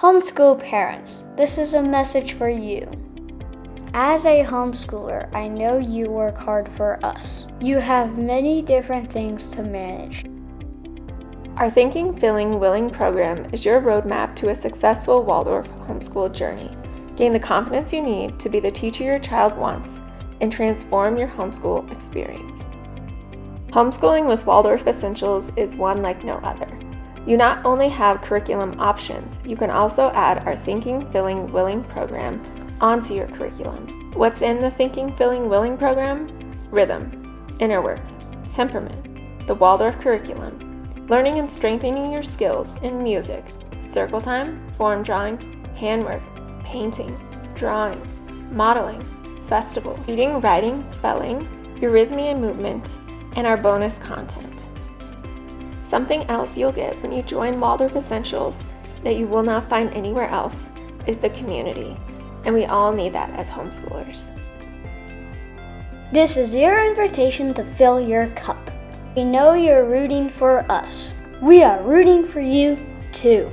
Homeschool parents, this is a message for you. As a homeschooler, I know you work hard for us. You have many different things to manage. Our Thinking, Feeling, Willing program is your roadmap to a successful Waldorf homeschool journey. Gain the confidence you need to be the teacher your child wants and transform your homeschool experience. Homeschooling with Waldorf Essentials is one like no other. You not only have curriculum options, you can also add our Thinking, Feeling, Willing program onto your curriculum. What's in the Thinking, Feeling, Willing program? Rhythm, inner work, temperament, the Waldorf curriculum, learning and strengthening your skills in music, circle time, form drawing, handwork, painting, drawing, modeling, festivals, reading, writing, spelling, eurythmy and movement, and our bonus content. Something else you'll get when you join Waldorf Essentials that you will not find anywhere else is the community, and we all need that as homeschoolers. This is your invitation to fill your cup. We know you're rooting for us. We are rooting for you too.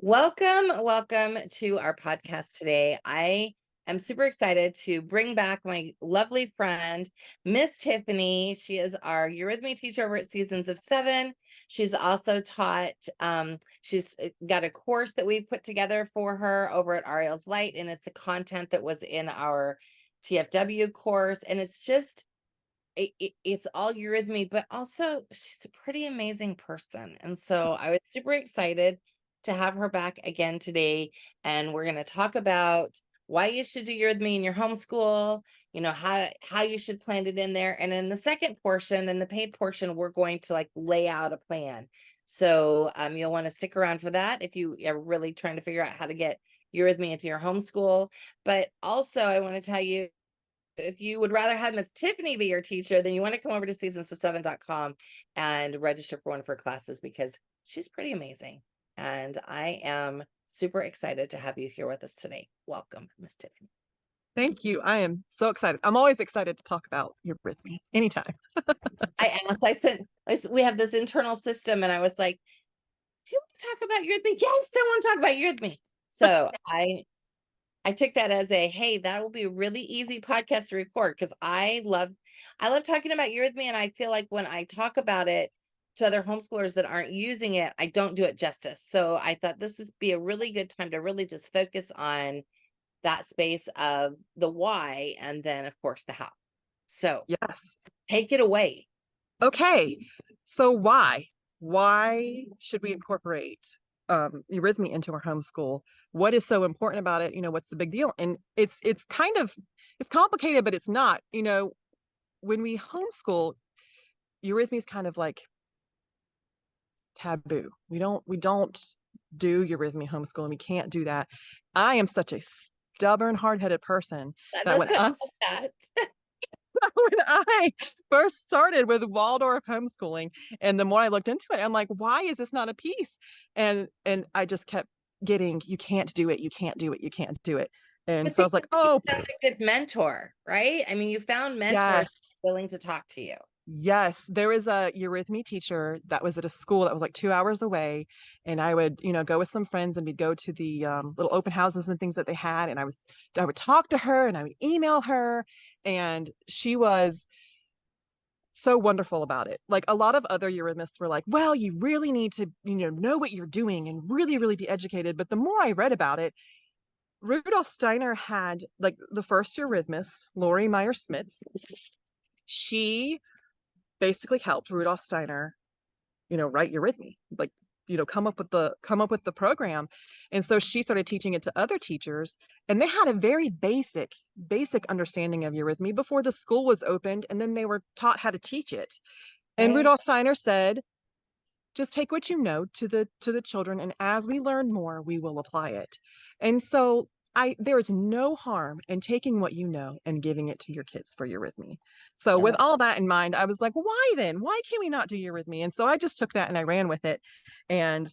Welcome to our podcast today. I'm super excited to bring back my lovely friend, Miss Tiffany. She is our Eurythmy teacher over at Seasons of Seven. She's also taught, she's got a course that we put together for her over at Ariel's Light, and it's the content that was in our TFW course. And it's just, it's all Eurythmy, but also she's a pretty amazing person. And so I was super excited to have her back again today. And we're going to talk about why you should do eurythmy in your homeschool, how you should plan it in there. And in the second portion, in the paid portion, we're going to lay out a plan. So you'll want to stick around for that if you are really trying to figure out how to get eurythmy into your homeschool. But also I want to tell you, if you would rather have Miss Tiffany be your teacher, then you want to come over to seasonsofseven.com and register for one of her classes because she's pretty amazing. And I am super excited to have you here with us today. Welcome, Miss Tiffany. Thank you. I am so excited. I'm always excited to talk about eurythmy anytime. I asked, we have this internal system, and I was like, do you want to talk about eurythmy? Yes, I want to talk about eurythmy. So I took that as hey, that will be a really easy podcast to record because I love talking about eurythmy, and I feel like when I talk about it to other homeschoolers that aren't using it, I don't do it justice. So I thought this would be a really good time to really just focus on that space of the why and then, of course, the how. So yes, take it away. Okay, so why should we incorporate eurythmy into our homeschool? What is so important about it? What's the big deal? And it's complicated, but it's not. When we homeschool, eurythmy is kind of like taboo. We don't do eurythmy homeschooling. We can't do that. I am such a stubborn, hard-headed person that when I first started with Waldorf homeschooling, and the more I looked into it, I'm like, why is this not a piece? And I just kept getting, you can't do it, you can't do it, you can't do it. And so I was like, oh, you found a good mentor, right? I mean, you found mentors willing to talk to you. Yes, there was a eurythmy teacher that was at a school that was like 2 hours away, and I would, go with some friends, and we'd go to the little open houses and things that they had, and I would talk to her, and I would email her, and she was so wonderful about it. Like a lot of other eurythmists were like, well, you really need to, know what you're doing and really, really be educated. But the more I read about it, Rudolf Steiner had like the first eurythmist, Lori Meyer Smits. She basically helped Rudolf Steiner, write eurythmy, come up with the program. And so she started teaching it to other teachers, and they had a very basic understanding of eurythmy before the school was opened, and then they were taught how to teach it. And Rudolf Steiner said, just take what you know to the children, and as we learn more, we will apply it. And so there is no harm in taking what you know and giving it to your kids for eurythmy. So with all that in mind, I was like, why then? Why can we not do eurythmy? And so I just took that and I ran with it. And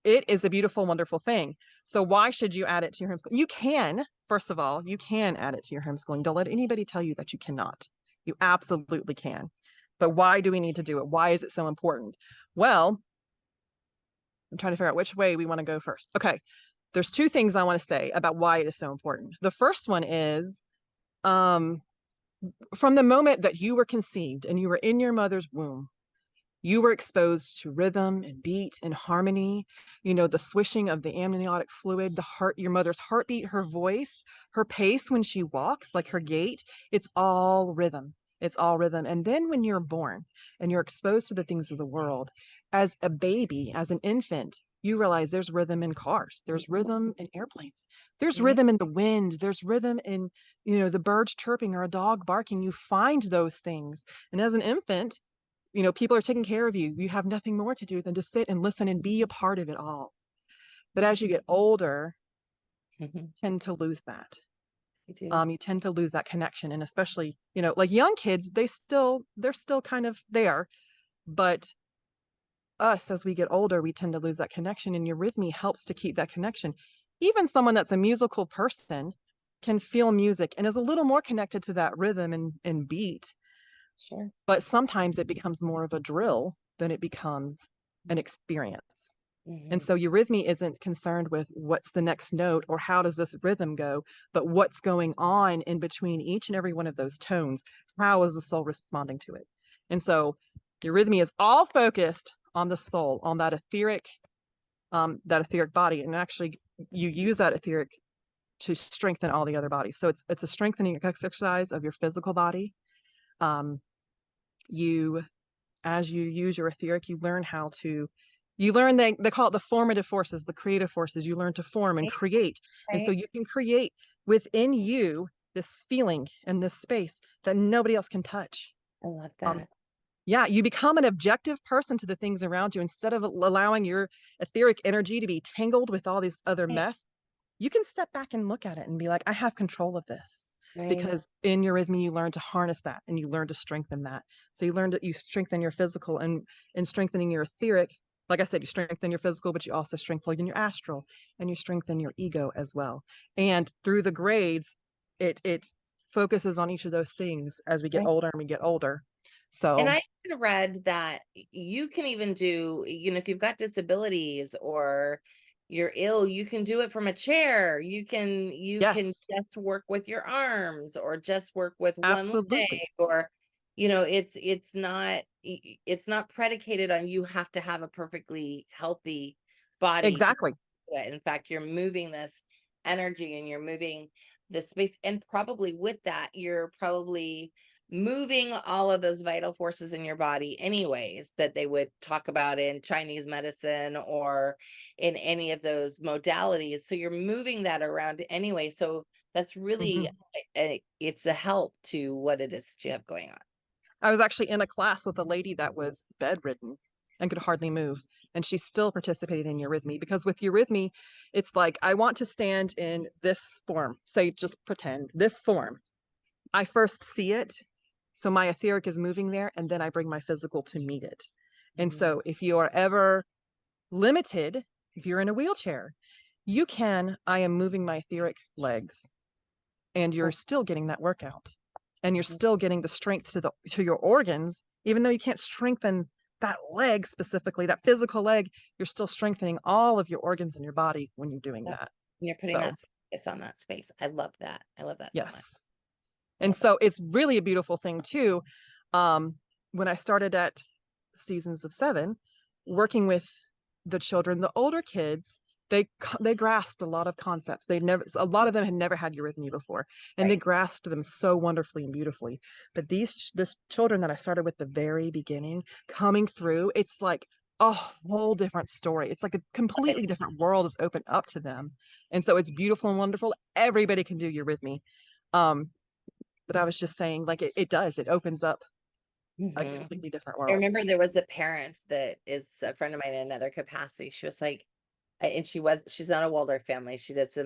it is a beautiful, wonderful thing. So why should you add it to your homeschool? You can, first of all, you can add it to your homeschooling. Don't let anybody tell you that you cannot. You absolutely can. But why do we need to do it? Why is it so important? Well, I'm trying to figure out which way we want to go first. Okay. There's two things I want to say about why it is so important. The first one is, um, from the moment that you were conceived and you were in your mother's womb, you were exposed to rhythm and beat and harmony, the swishing of the amniotic fluid, your mother's heartbeat, her voice, her pace when she walks, like her gait. It's all rhythm. It's all rhythm. And then when you're born and you're exposed to the things of the world, as a baby, as an infant, you realize there's rhythm in cars, there's rhythm in airplanes, there's rhythm in the wind, there's rhythm in, the birds chirping or a dog barking. You find those things. And as an infant, people are taking care of you. You have nothing more to do than to sit and listen and be a part of it all. But as you get older, you tend to lose that. You tend to lose that connection. And especially, like young kids, they're still kind of there. But us, as we get older, we tend to lose that connection. And Eurythmy helps to keep that connection. Even someone that's a musical person can feel music and is a little more connected to that rhythm and beat. Sure. But sometimes it becomes more of a drill than it becomes an experience. And so Eurythmy isn't concerned with what's the next note or how does this rhythm go, but what's going on in between each and every one of those tones. How is the soul responding to it? And so Eurythmy is all focused on the soul, on that etheric body. And actually you use that etheric to strengthen all the other bodies. So it's a strengthening exercise of your physical body. As you use your etheric, you learn they call it the formative forces, the creative forces. You learn to form and create. Right. And so you can create within you this feeling and this space that nobody else can touch. I love that. Yeah, you become an objective person to the things around you instead of allowing your etheric energy to be tangled with all this other mess. You can step back and look at it and be like, I have control of this. Right. Because in Eurythmy, you learn to harness that and you learn to strengthen that. So you strengthen your physical, and in strengthening your etheric, like I said, you strengthen your physical, but you also strengthen your astral and you strengthen your ego as well. And through the grades, it focuses on each of those things as we get older and we get older. So, and I read that you can even do, if you've got disabilities or you're ill, you can do it from a chair. You can just work with your arms or just work with one leg, or it's not predicated on you have to have a perfectly healthy body. Exactly. In fact, you're moving this energy and you're moving this space, and probably with that you're probably moving all of those vital forces in your body anyways that they would talk about in Chinese medicine or in any of those modalities. So you're moving that around anyway. So that's really it's a help to what it is that you have going on. I was actually in a class with a lady that was bedridden and could hardly move, and she still participated in Eurythmy, because with Eurythmy, it's like, I want to stand in this form. Say, just pretend this form. I first see it. So my etheric is moving there, and then I bring my physical to meet it. And so if you are ever limited, if you're in a wheelchair, I am moving my etheric legs, and you're still getting that workout, and you're still getting the strength to your organs. Even though you can't strengthen that leg specifically, that physical leg, you're still strengthening all of your organs in your body when you're doing that. And you're putting that focus on that space. I love that. I love that so much. And so it's really a beautiful thing too. When I started at Seasons of 7, working with the children, the older kids, they grasped a lot of concepts. A lot of them had never had Eurythmy before, and they grasped them so wonderfully and beautifully. But this children that I started with the very beginning, coming through, it's like a whole different story. It's like a completely different world is opened up to them. And so it's beautiful and wonderful. Everybody can do Eurythmy. But I was just saying, like, it opens up a completely different world. I remember there was a parent that is a friend of mine in another capacity. She was like, and she's not a Waldorf family. She does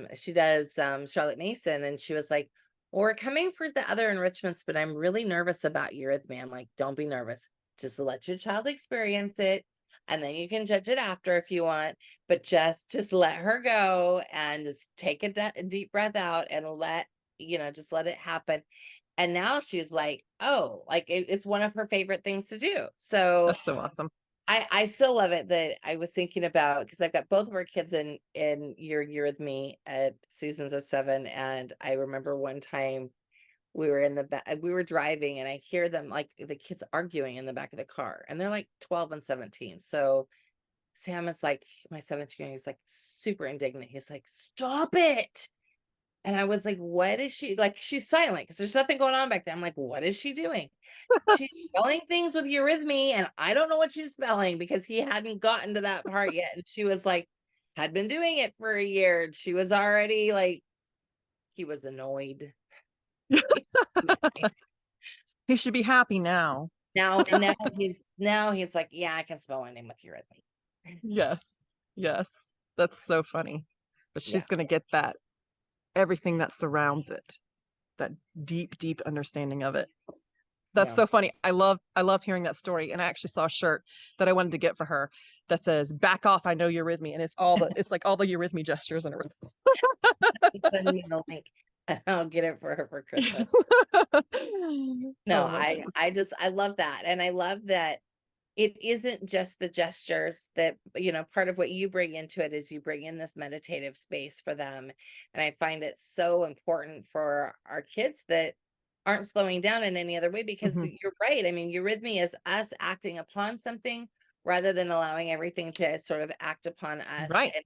Charlotte Mason. And she was like, well, we're coming for the other enrichments, but I'm really nervous about Eurythmy. I'm like, don't be nervous. Just let your child experience it. And then you can judge it after if you want, but just let her go and just take a deep breath out and just let it happen. And now she's like, oh, like it's one of her favorite things to do. So that's so awesome. I still love it that I was thinking about, because I've got both of our kids in You're With Me at seasons of 7. And I remember one time we were in the back, we were driving, and I hear them, like the kids arguing in the back of the car, and they're like 12 and 17. So Sam is like, my 17-year-old, he's like super indignant. He's like, stop it. And I was like, what is she like? She's silent because there's nothing going on back there. I'm like, what is she doing? She's spelling things with Eurythmy, and I don't know what she's spelling because he hadn't gotten to that part yet. And she was like, had been doing it for a year. And she was already like, he was annoyed. He should be happy now. Now he's like, yeah, I can spell my name with Eurythmy. Yes. Yes. That's so funny. But she's Yeah. going to get that, everything that surrounds it, that deep, deep understanding of it. That's Yeah. so funny. I love hearing that story. And I actually saw a shirt that I wanted to get for her that says "Back off, I know you're with me," and it's like all the Eurythmy gestures and everything. Send me the link and I'll get it for her for Christmas. No, Oh my goodness. I love that. And I love that it isn't just the gestures that, part of what you bring into it is you bring in this meditative space for them. And I find it so important for our kids that aren't slowing down in any other way, because Mhm. you're right. I mean, Eurythmy is us acting upon something rather than allowing everything to sort of act upon us. Right. It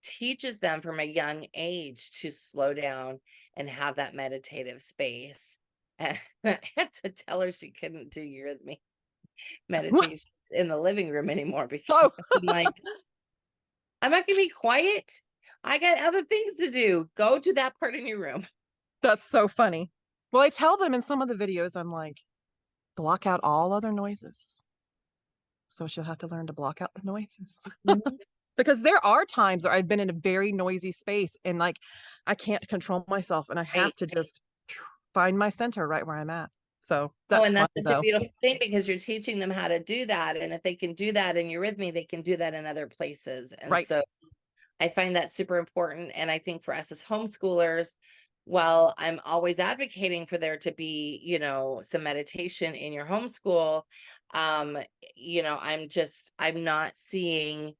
teaches them from a young age to slow down and have that meditative space. And I had to tell her she couldn't do Eurythmy meditations in the living room anymore, because Oh, I'm like, I'm not gonna be quiet. I got other things to do. Go to that part in your room. that's so funny. Well, I tell them in some of the videos, I'm like, block out all other noises. So she'll have to learn to block out the noises. Because there are times where I've been in a very noisy space and like I can't control myself and I have Right. to just find my center right where I'm at. So Oh, that's and fun that's such a though. beautiful thing, because you're teaching them how to do that. And if they can do that and you're with me, they can do that in other places. And Right. so I find that super important. And I think for us as homeschoolers, while I'm always advocating for there to be, some meditation in your homeschool, um, I'm not seeing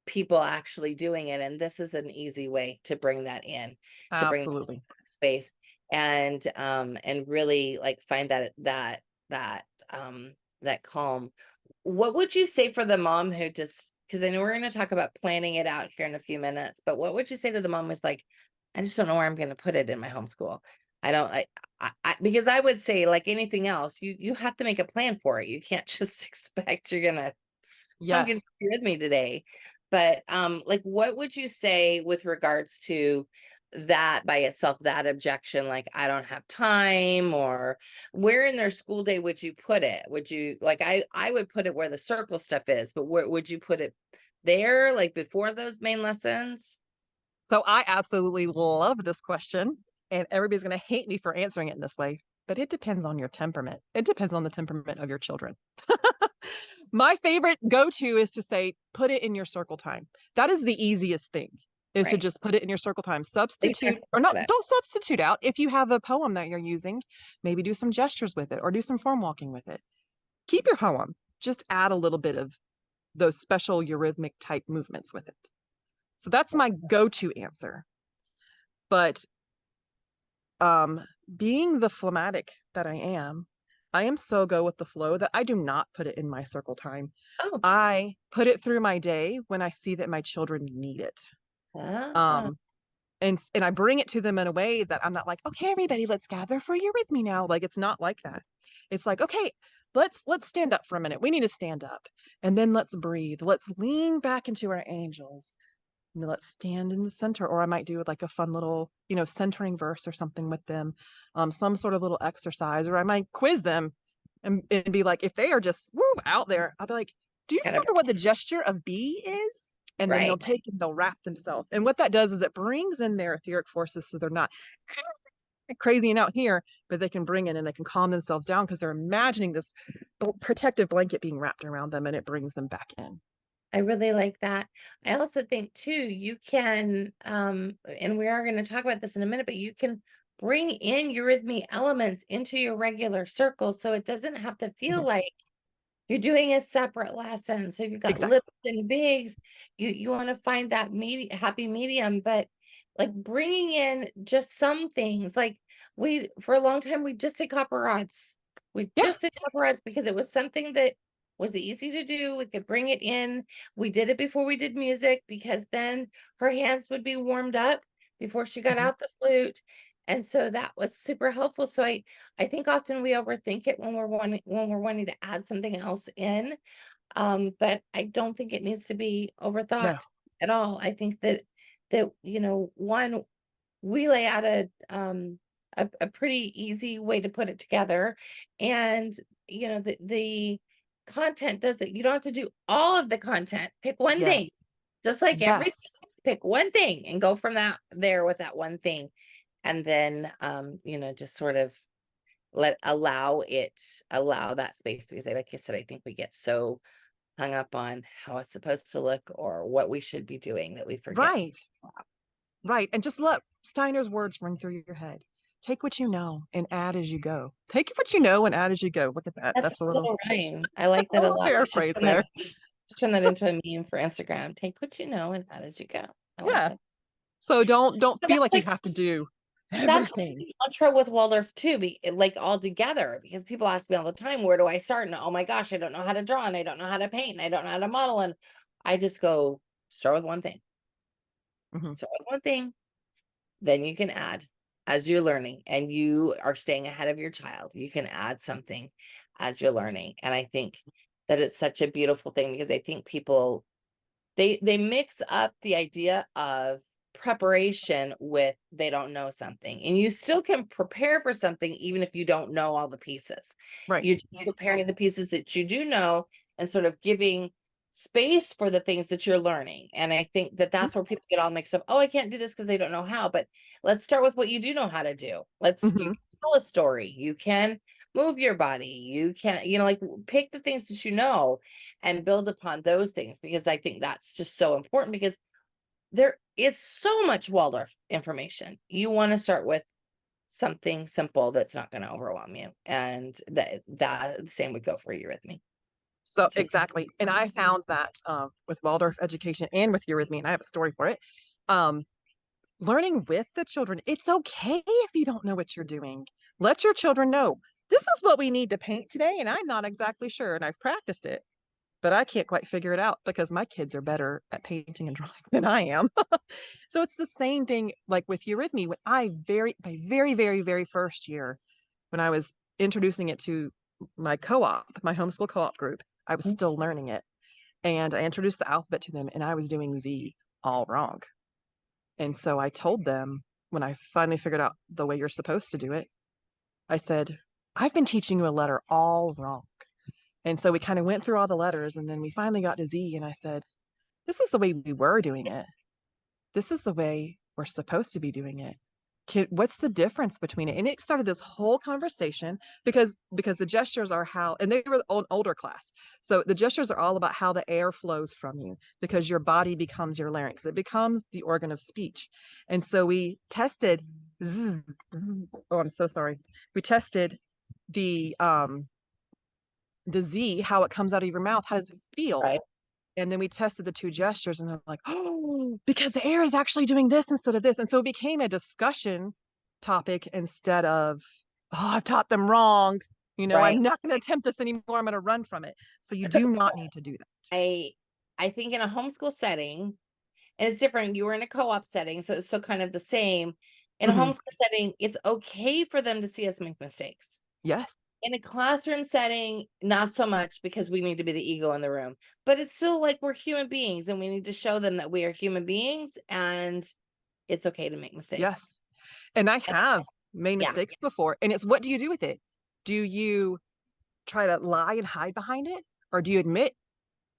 people actually doing it. And this is an easy way to bring that in, to bring Absolutely. that space, and really like find that calm. What would you say for the mom who just, because I know we're going to talk about planning it out here in a few minutes, but what would you say to the mom who's like, I just don't know where I'm going to put it in my homeschool? I don't, because I would say, like anything else, you have to make a plan for it. You can't just expect you're going to come Yes. with me today. But like, what would you say with regards to that by itself, that objection, like, I don't have time, or where in their school day would you put it? Would you, like, I would put it where the circle stuff is, but where would you put it there, like before those main lessons? So I absolutely love this question, and everybody's going to hate me for answering it in this way, but it depends on your temperament. It depends on the temperament of your children. My favorite go-to is to say, put it in your circle time. That is the easiest thing, is to Right. just put it in your circle time. They don't Substitute, have to or look not, at it. don't substitute out. If you have a poem that you're using, maybe do some gestures with it or do some form walking with it. Keep your poem. Just add a little bit of those special eurythmic type movements with it. So that's my go-to answer. But being the phlegmatic that I am so go with the flow that I do not put it in my circle time. Oh. I put it through my day when I see that my children need it. Ah. And I bring it to them in a way that I'm not like, okay, everybody, let's gather for Eurythmy now. Like, it's not like that. It's like, okay, let's stand up for a minute. We need to stand up, and then let's breathe. Let's lean back into our angels. And let's stand in the center. Or I might do like a fun little, centering verse or something with them, some sort of little exercise. Or I might quiz them and be like, if they are just out there, I'll be like, do you Kind of. remember what the gesture of B is? And then they'll Right. take and they'll wrap themselves. And what that does is it brings in their etheric forces, so they're not crazy and out here, but they can bring in and they can calm themselves down because they're imagining this protective blanket being wrapped around them, and it brings them back in. I really like that. I also think too, you can, and we are going to talk about this in a minute, but you can bring in Eurythmy elements into your regular circle, so it doesn't have to feel Mhm. like you're doing a separate lesson. So if you've got Exactly. little and bigs, you want to find that happy medium, but like bringing in just some things, like for a long time, we just did copper rods. We Yeah. just did copper rods because it was something that was easy to do. We could bring it in. We did it before we did music because then her hands would be warmed up before she got Mhm. out the flute. And so that was super helpful. So I think often we overthink it when we're wanting to add something else in. But I don't think it needs to be No. overthought at all. I think that one, we lay out a pretty easy way to put it together. And the content does it. You don't have to do all of the content. Pick one Yes. thing. Just like everything Yes. else, pick one thing and go from there with that one thing. And then just sort of allow that space, because like I said, I think we get so hung up on how it's supposed to look or what we should be doing that we forget. Right. Right. And just let Steiner's words ring through your head. Take what you know and add as you go. Take what you know and add as you go. Look at that. That's That's a a little, little rhyme. I like a that a little lot. We should paraphrase there. turn that into a meme for Instagram. Take what you know and add as you go. I like Yeah. that. So don't But feel that's like you like have to do that's like everything. the mantra with Waldorf too, like all together, because people ask me all the time, where do I start? And oh my gosh, I don't know how to draw, and I don't know how to paint, and I don't know how to model. And I just go, start with one thing. Hmm. Start with one thing, then you can add as you're learning, and you are staying ahead of your child. You can add something as you're learning. And I think that it's such a beautiful thing, because I think people, they mix up the idea of preparation with they don't know something, and you still can prepare for something even if you don't know all the pieces. Right. You're just preparing the pieces that you do know, and sort of giving space for the things that you're learning. And I think that Mhm. that's where people get all mixed up. Oh, I can't do this because they don't know how. But let's start with what you do know how to do. You Mhm. can tell a story, you can move your body, you can like pick the things that you know and build upon those things, because I think that's just so important, because there is so much Waldorf information. You want to start with something simple that's not going to overwhelm you. And that the same would go for Eurythmy. So It's just exactly. And I found that with Waldorf education and with Eurythmy, and I have a story for it. Um, Learning with the children, it's okay if you don't know what you're doing. Let your children know this is what we need to paint today, and I'm not exactly sure, and I've practiced it, but I can't quite figure it out because my kids are better at painting and drawing than I am. So it's the same thing like with Eurythmy. When my very first year, when I was introducing it to my co-op, my homeschool co-op group, I was still learning it. And I introduced the alphabet to them, and I was doing Z all wrong. And so I told them when I finally figured out the way you're supposed to do it, I said, I've been teaching you a letter all wrong. And so we kind of went through all the letters, and then we finally got to Z, and I said, this is the way we were doing it. This is the way we're supposed to be doing it. What's the difference between it? And it started this whole conversation because the gestures are how, and they were an older class. So the gestures are all about how the air flows from you, because your body becomes your larynx. It becomes the organ of speech. And so we tested, oh, I'm so sorry. We tested the Z, how it comes out of your mouth. How does it feel? right. And then we tested the two gestures, and I'm like, oh, because the air is actually doing this instead of this. And so it became a discussion topic instead of, oh, I've taught them wrong. Right. I'm not going to attempt this anymore. I'm going to run from it. So you do not need to do that. I think in a homeschool setting, and it's different. You were in a co-op setting, so it's still kind of the same. In a Mhm. homeschool setting, it's okay for them to see us make mistakes. Yes. In a classroom setting, not so much, because we need to be the ego in the room. But it's still like we're human beings, and we need to show them that we are human beings, and it's okay to make mistakes. Yes. And I have made Yeah. mistakes before. And it's, what do you do with it? Do you try to lie and hide behind it? Or do you admit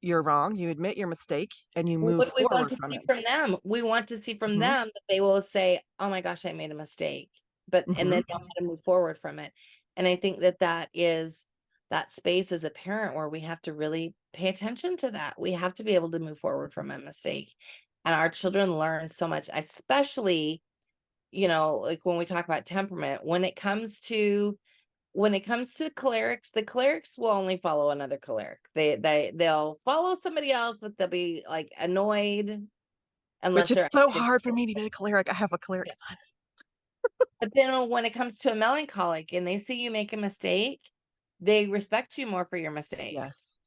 you're wrong? You admit your mistake and you move What do we want forward to from see it. from them? We want to see from Hmm. them that they will say, oh my gosh, I made a mistake, and Hmm. then know how to move forward from it. And I think that is that space as a parent where we have to really pay attention to that. We have to be able to move forward from a mistake. And our children learn so much, especially, like when we talk about temperament, when it comes to when it comes to the clerics will only follow another cleric. They'll follow somebody else, but they'll be like annoyed unless Which it's they're so asking hard for for me to be a cleric. I have a cleric Yeah. son. But then when it comes to a melancholic and they see you make a mistake, they respect you more for your mistakes Yes.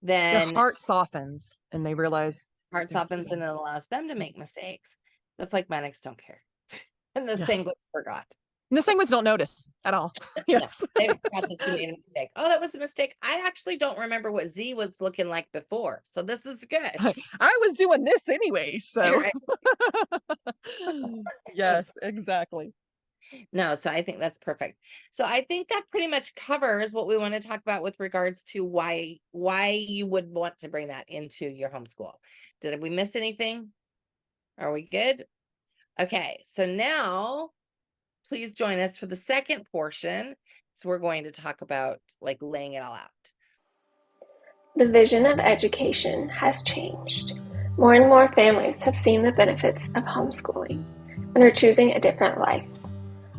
Their than heart softens and they realize heart they're softens and human. it allows them to make mistakes. The phlegmatics don't care. And the Yes. sanguines forgot. And the sanguines don't notice at all. No, Yes. they forgot that you made a mistake. Oh, that was a mistake. I actually don't remember what Z was looking like before. So this is good. I was doing this anyway, so Right. yes, exactly. No, so I think that's perfect. So I think that pretty much covers what we want to talk about with regards to why you would want to bring that into your homeschool. Did we miss anything? Are we good? Okay, so now please join us for the second portion. So we're going to talk about like laying it all out. The vision of education has changed. More and more families have seen the benefits of homeschooling and are choosing a different life.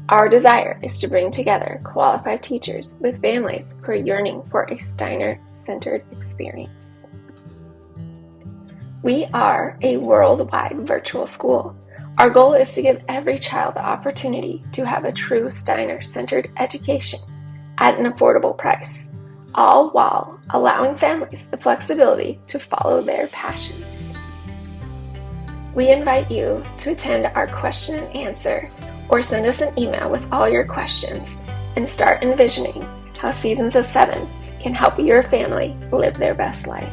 Our desire is to bring together qualified teachers with families who are yearning for a Steiner-centered experience. We are a worldwide virtual school. Our goal is to give every child the opportunity to have a true Steiner-centered education at an affordable price, all while allowing families the flexibility to follow their passions. We invite you to attend our question and answer or send us an email with all your questions and start envisioning how Seasons of 7 can help your family live their best life.